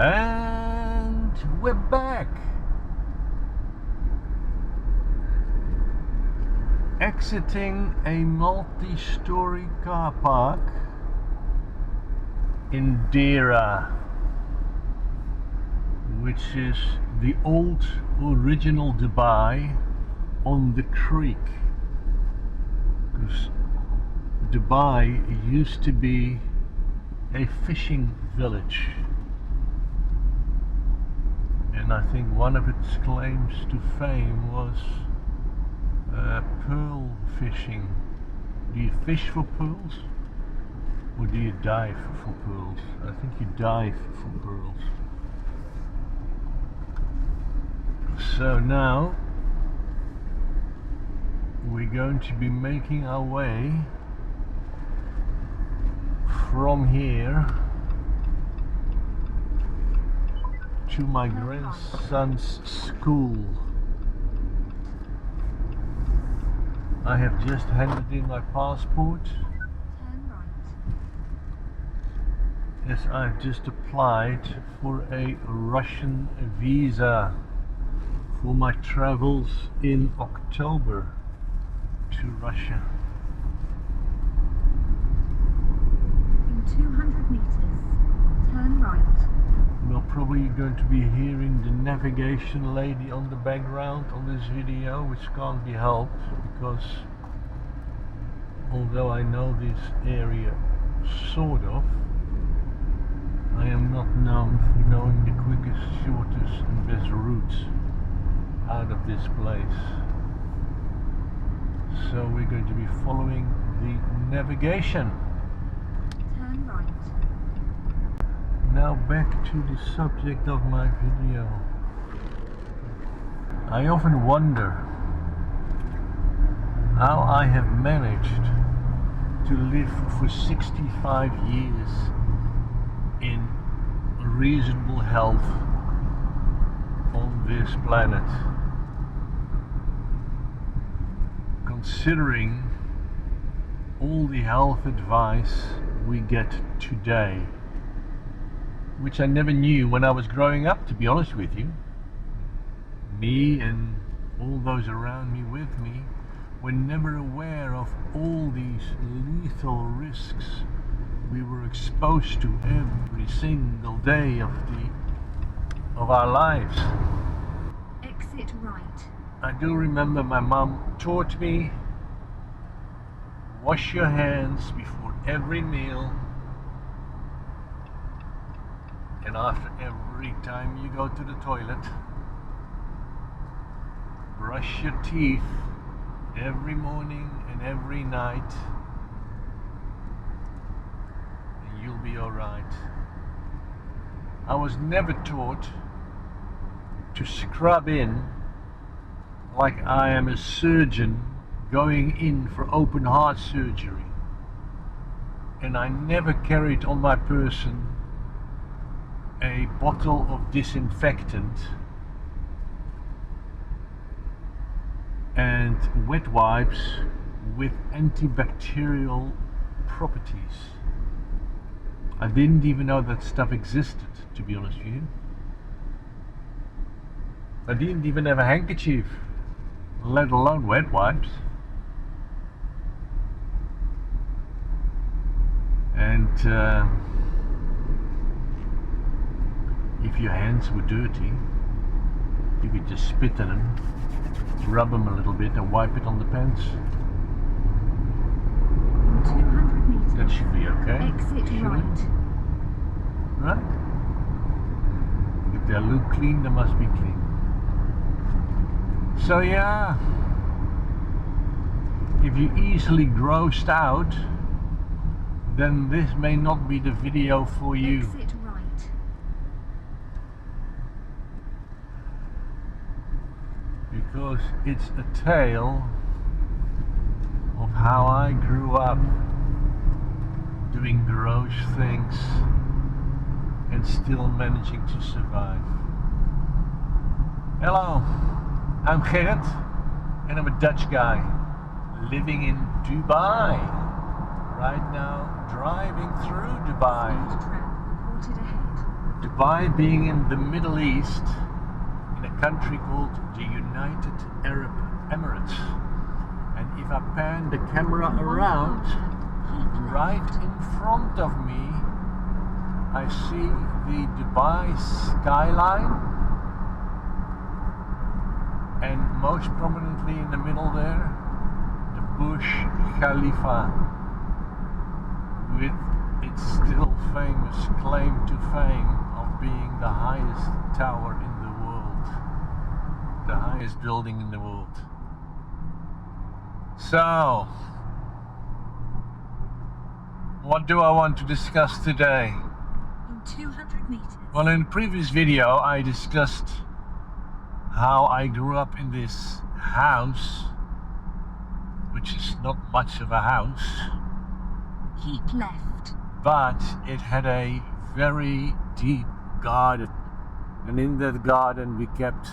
And we're back. Exiting a multi-story car park in Dera, which is the old original Dubai on the creek. Because Dubai used to be a fishing village, and I think one of its claims to fame was pearl fishing. Do you fish for pearls, or do you dive for pearls? I think you dive for pearls. So now we're going to be making our way from here to my grandson's school. I have just handed in my passport, as I've just applied for a Russian visa for my travels in October to Russia. In 200 meters, turn right. We're probably going to be hearing the navigation lady on the background on this video, which can't be helped because although I know this area sort of, I am not known for knowing the quickest, shortest and best routes out of this place. So we're going to be following the navigation. Turn right. Now back to the subject of my video. I often wonder how I have managed to live for 65 years in reasonable health on this planet, considering all the health advice we get today, which I never knew when I was growing up, to be honest with you. Me and all those around me with me were never aware of all these lethal risks we were exposed to every single day of our lives. Exit right. I do remember my mum taught me, wash your hands before every meal and after every time you go to the toilet. Brush your teeth every morning and every night, and you'll be alright. I was never taught to scrub in like I am a surgeon going in for open heart surgery, and I never carried on my person a bottle of disinfectant and wet wipes with antibacterial properties. I didn't even know that stuff existed, to be honest with you. I didn't even have a handkerchief, let alone wet wipes. And if your hands were dirty, you could just spit in them, rub them a little bit and wipe it on the pants. In 200 meters, That should be okay. exit right. Right? If they look clean, they must be clean. So yeah, if you're easily grossed out, then this may not be the video for you. Exit right. Because it's a tale of how I grew up doing gross things and still managing to survive. Hello, I'm Gerrit and I'm a Dutch guy living in Dubai. Right now, driving through Dubai. Speed trap reported ahead. Dubai being in the Middle East, in a country called the United Arab Emirates. And if I pan the camera around, right in front of me, I see the Dubai skyline, and most prominently in the middle there, the Burj Khalifa, with its still famous claim to fame of being the highest tower in the world, the highest building in the world. So, what do I want to discuss today? In 200 meters. Well, in the previous video I discussed how I grew up in this house, which is not much of a house, Keep left. but it had a very deep garden, and in that garden we kept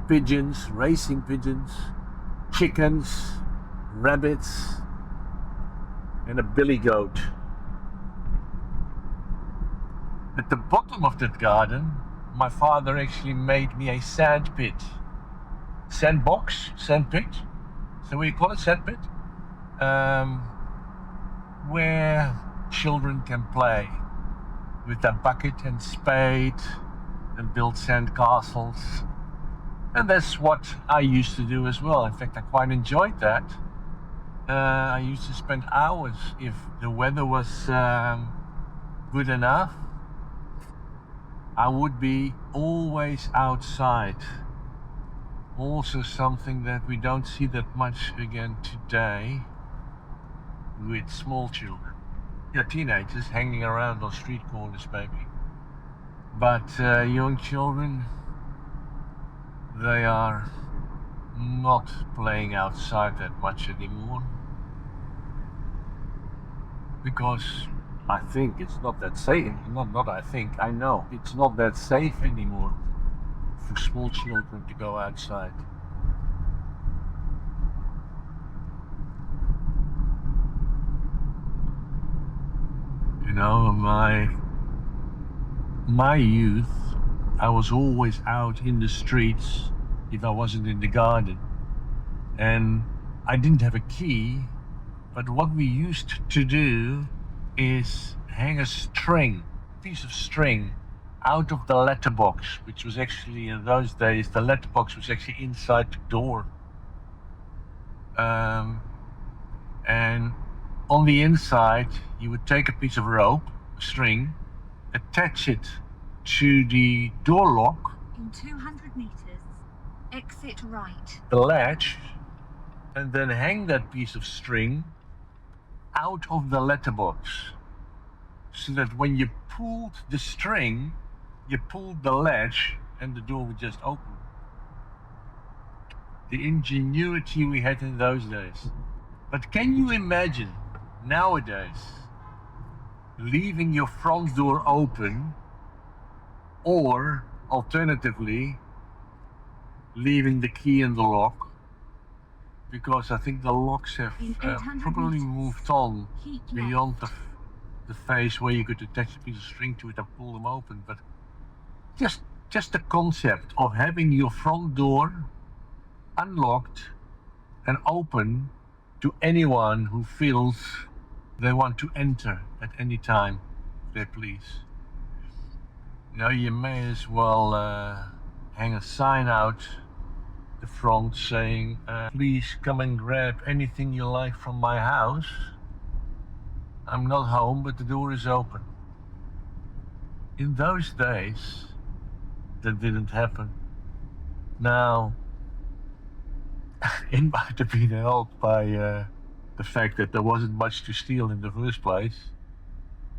pigeons, racing pigeons, chickens, rabbits, and a billy goat. At the bottom of that garden, my father actually made me a sand pit. Sandbox? Sand pit? Is that what you call it? Sand pit? Where children can play with a bucket and spade and build sand castles. And that's what I used to do as well. In fact, I quite enjoyed that. I used to spend hours, if the weather was good enough, I would be always outside. Also something that we don't see that much again today with small children. Yeah, teenagers hanging around on street corners maybe. But young children, they are not playing outside that much anymore. Because I think it's not that safe. Not I think, I know. It's not that safe anymore for small children to go outside. You know, my youth, I was always out in the streets if I wasn't in the garden. And I didn't have a key, but what we used to do is hang a piece of string out of the letterbox, which was actually, in those days, the letterbox was actually inside the door. And on the inside, you would take a piece of rope, a string, attach it to the door lock, In 200 meters, exit right. the latch, and then hang that piece of string out of the letterbox, so that when you pulled the string, you pulled the latch and the door would just open. The ingenuity we had in those days. But can you imagine nowadays leaving your front door open, or alternatively leaving the key in the lock? Because I think the locks have In 800 probably meters, moved on keep beyond left. the phase where you could attach a piece of string to it and pull them open. But just the concept of having your front door unlocked and open to anyone who feels they want to enter at any time, if they please. You know, you may as well hang a sign out the front saying, please come and grab anything you like from my house. I'm not home, but the door is open. In those days, that didn't happen. Now, it might have been helped by the fact that there wasn't much to steal in the first place.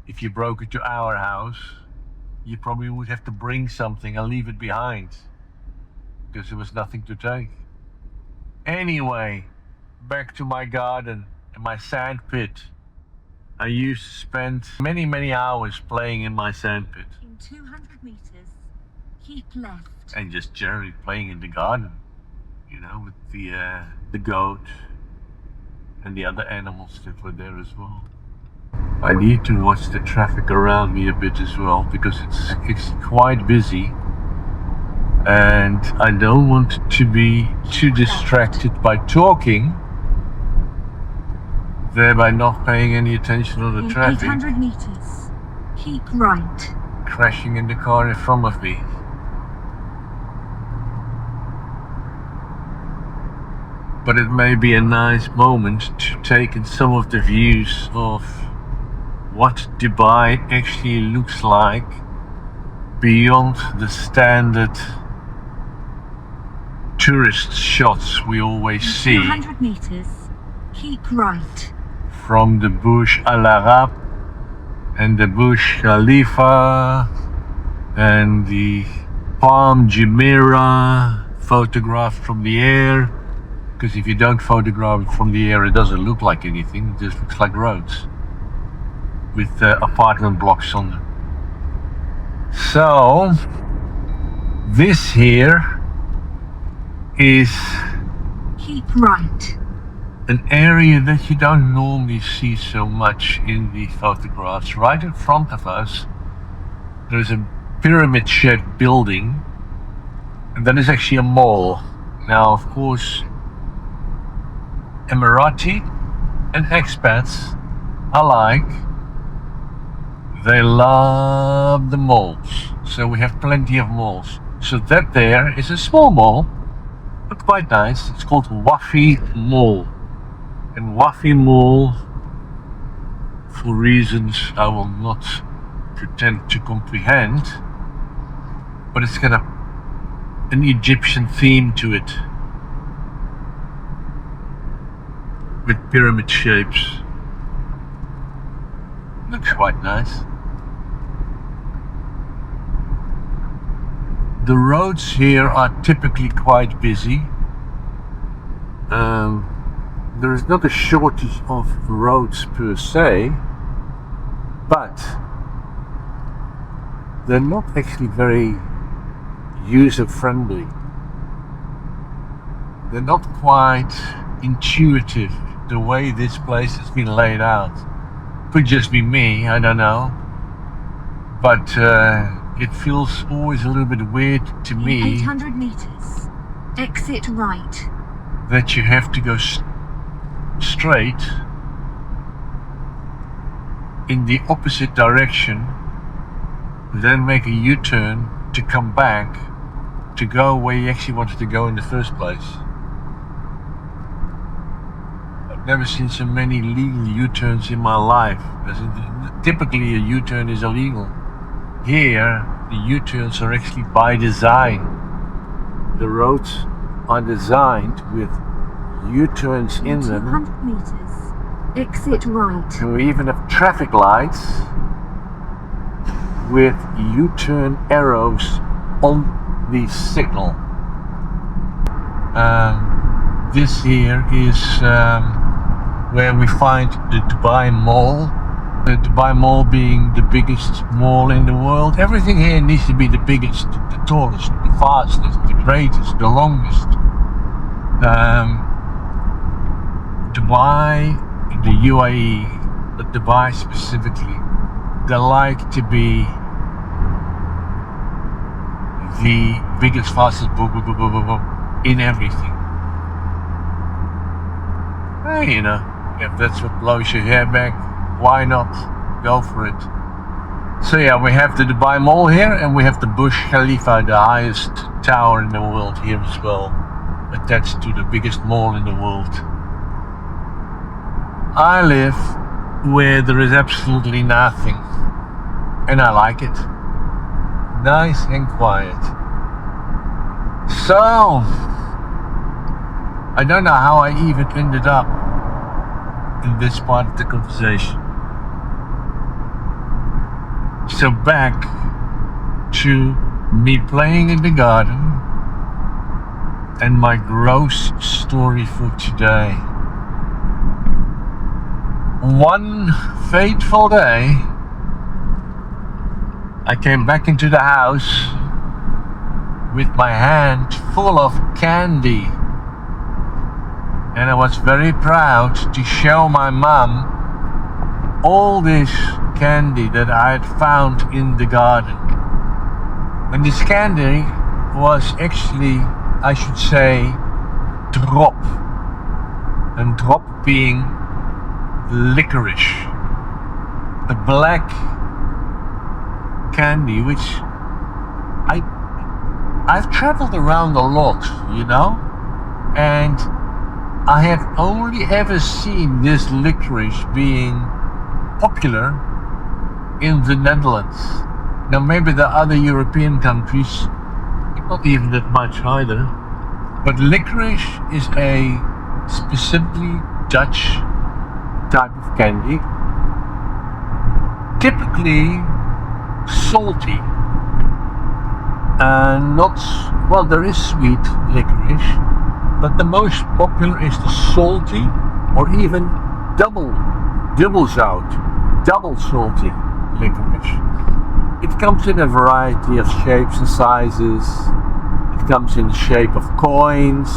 If you broke into our house, you probably would have to bring something and leave it behind, because there was nothing to take. Anyway, back to my garden and my sand pit. I used to spend many hours playing in my sand pit. In 200 meters, keep left. And just generally playing in the garden, you know, with the goat and the other animals that were there as well. I need to watch the traffic around me a bit as well, because it's quite busy, and I don't want to be too distracted by talking, thereby not paying any attention on the In traffic, 800 meters, keep right. crashing in the car in front of me. But it may be a nice moment to take in some of the views of what Dubai actually looks like beyond the standard tourist shots we always In see 200 meters, keep right. from the Burj Al Arab and the Burj Khalifa and the Palm Jumeirah photographed from the air. Because if you don't photograph it from the air, it doesn't look like anything. It just looks like roads with apartment blocks on them. So this here is Keep right. an area that you don't normally see so much in the photographs. Right in front of us, there's a pyramid-shaped building, and that is actually a mall. Now, of course, Emirati and expats alike, they love the malls. So we have plenty of malls. So that there is a small mall, but quite nice. It's called Wafi Mall. And Wafi Mall, for reasons I will not pretend to comprehend, but it's got an Egyptian theme to it, with pyramid shapes. Looks quite nice. The roads here are typically quite busy. There is not a shortage of roads per se, but they're not actually very user-friendly. They're not quite intuitive the way this place has been laid out. Could just be me, I don't know, but it feels always a little bit weird to In me 800 meters, exit right. that you have to go straight in the opposite direction, then make a U-turn to come back to go where you actually wanted to go in the first place. I've never seen so many legal U-turns in my life. Typically a U-turn is illegal. Here, the U-turns are actually by design. The roads are designed with U-turns in them. 200 meters, exit right. And we even have traffic lights with U-turn arrows on the signal. This here is where we find the Dubai Mall. The Dubai Mall being the biggest mall in the world. Everything here needs to be the biggest, the tallest, the fastest, the greatest, the longest. Dubai, the UAE, but Dubai specifically, they like to be the biggest, fastest, in everything. Hey, you know, if that's what blows your hair back, why not go for it? So yeah, we have the Dubai Mall here, and we have the Burj Khalifa, the highest tower in the world, here as well, attached to the biggest mall in the world. I live where there is absolutely nothing, and I like it. Nice and quiet. So, I don't know how I even ended up in this part of the conversation. So back to me playing in the garden and my gross story for today. One fateful day, I came back into the house with my hand full of candy, and I was very proud to show my mum all this candy that I had found in the garden. And this candy was actually, I should say, drop. And drop being licorice. A black candy which I've traveled around a lot, you know, and I have only ever seen this licorice being popular in the Netherlands. Now maybe the other European countries, not even that much either, but licorice is a specifically Dutch type of candy, typically salty. Not, well, there is sweet licorice, but the most popular is the salty, or even double salty licorice. It comes in a variety of shapes and sizes. It comes in the shape of coins,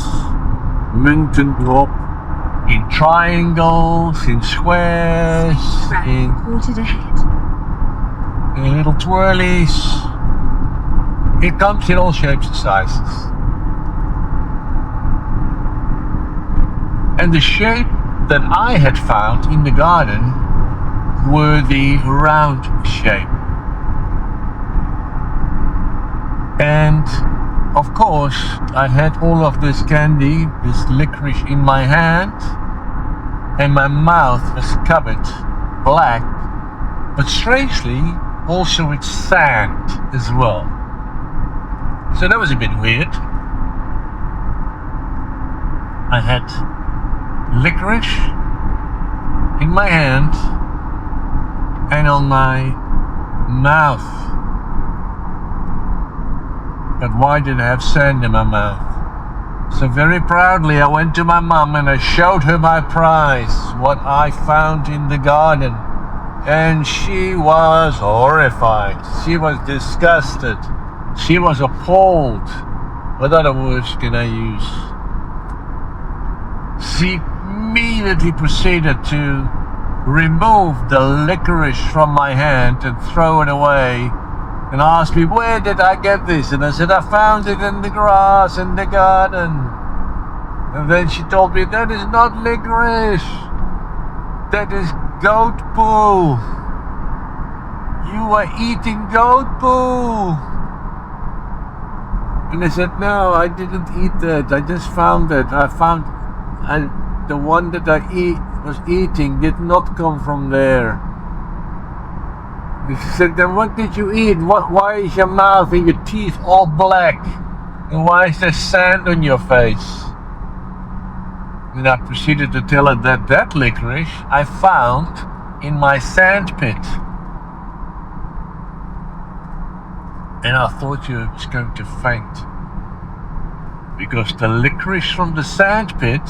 muntendrop, in triangles, in squares, in Quartered ahead. little twirlies. It comes in all shapes and sizes. And the shape that I had found in the garden were the round shape. And of course, I had all of this candy, this licorice in my hand, and my mouth was covered black, but strangely also with sand as well. So that was a bit weird. I had licorice in my hand and on my mouth. But why did I have sand in my mouth? So very proudly I went to my mum and I showed her my prize, what I found in the garden. And she was horrified. She was disgusted. She was appalled. What other words can I use? She immediately proceeded to remove the licorice from my hand and throw it away, and asked me, where did I get this? And I said, I found it in the grass in the garden. And then she told me, that is not licorice. That is goat poo. You are eating goat poo. And I said, no, I didn't eat that. I just found it. The one that I was eating did not come from there. She said, then what did you eat? Why is your mouth and your teeth all black? And why is there sand on your face? And I proceeded to tell her that licorice I found in my sand pit. And I thought she was going to faint. Because the licorice from the sand pit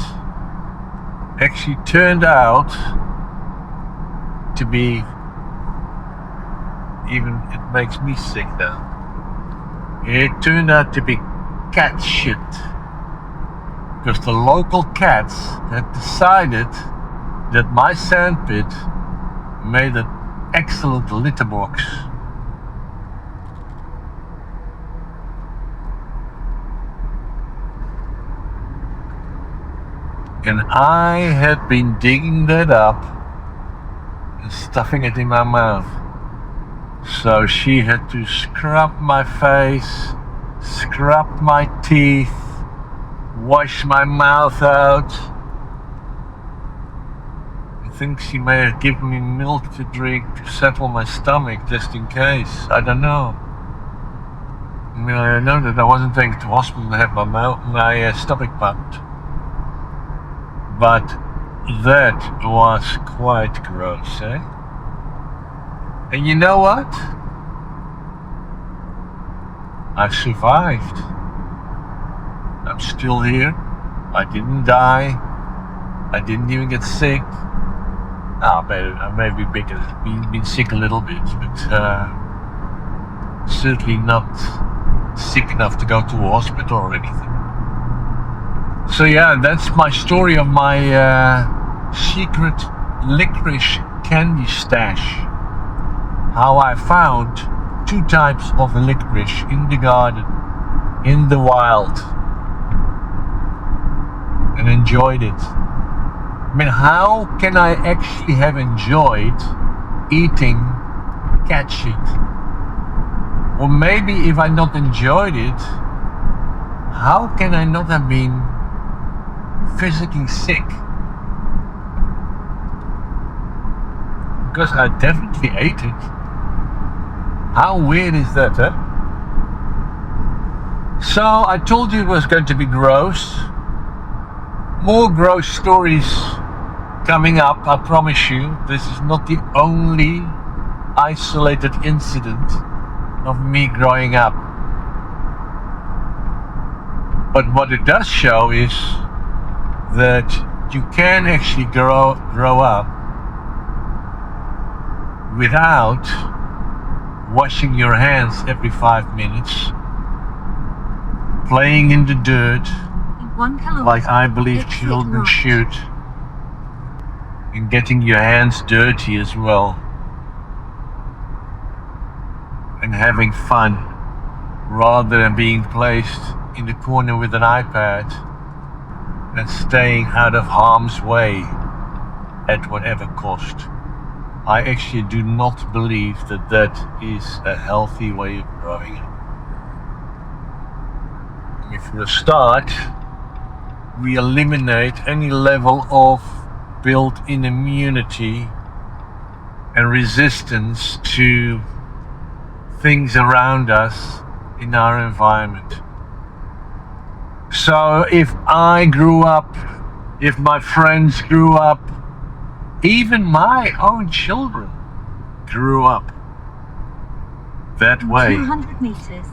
actually turned out to be, even it makes me sick now. It turned out to be cat shit. Because the local cats had decided that my sandpit made an excellent litter box. And I had been digging that up and stuffing it in my mouth. So she had to scrub my face, scrub my teeth, wash my mouth out. I think she may have given me milk to drink to settle my stomach just in case. I don't know. I mean, I know that I wasn't taken to hospital to have my stomach pumped. But that was quite gross, eh? And you know what? I survived. I'm still here. I didn't die. I didn't even get sick. I may be been sick a little bit, but certainly not sick enough to go to a hospital or anything. So yeah, that's my story of my secret licorice candy stash. How I found 2 types of licorice in the garden, in the wild, and enjoyed it. I mean, how can I actually have enjoyed eating cat shit? Or maybe if I not enjoyed it, how can I not have been physically sick? Because I definitely ate it. How weird is that, huh? So I told you it was going to be gross. More gross stories coming up, I promise you. This is not the only isolated incident of me growing up. But what it does show is that you can actually grow up without washing your hands every 5 minutes, playing in the dirt, In 1 kilometer, like I believe exit children right. should, and getting your hands dirty as well, and having fun rather than being placed in the corner with an iPad and staying out of harm's way at whatever cost. I actually do not believe that that is a healthy way of growing up. And for a start, we eliminate any level of built-in immunity and resistance to things around us in our environment. So if I grew up, if my friends grew up, even my own children grew up that In way, 200 meters,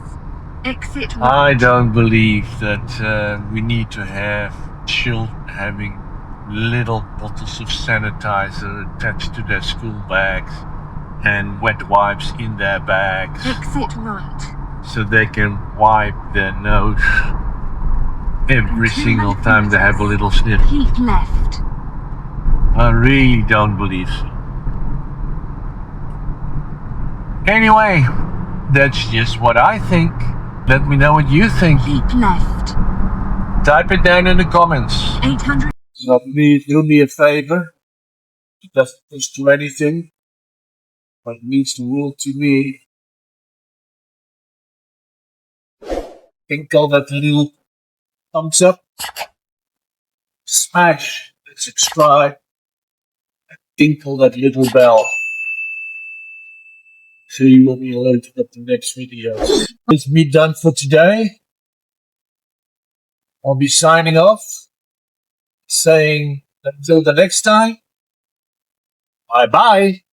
exit right. I don't believe that we need to have children having little bottles of sanitizer attached to their school bags and wet wipes in their bags Exit right. so they can wipe their nose every single time they have a little sniff. Keep left. I really don't believe so. Anyway, that's just what I think. Let me know what you think. Keep left. Type it down in the comments. 800. So please do me a favor. It doesn't cost you anything, but it means the world to me. Tinkle that little thumbs up. Smash and subscribe. And tinkle that little bell, so you will be alerted of the next videos. It's me done for today. I'll be signing off, saying until the next time, bye bye.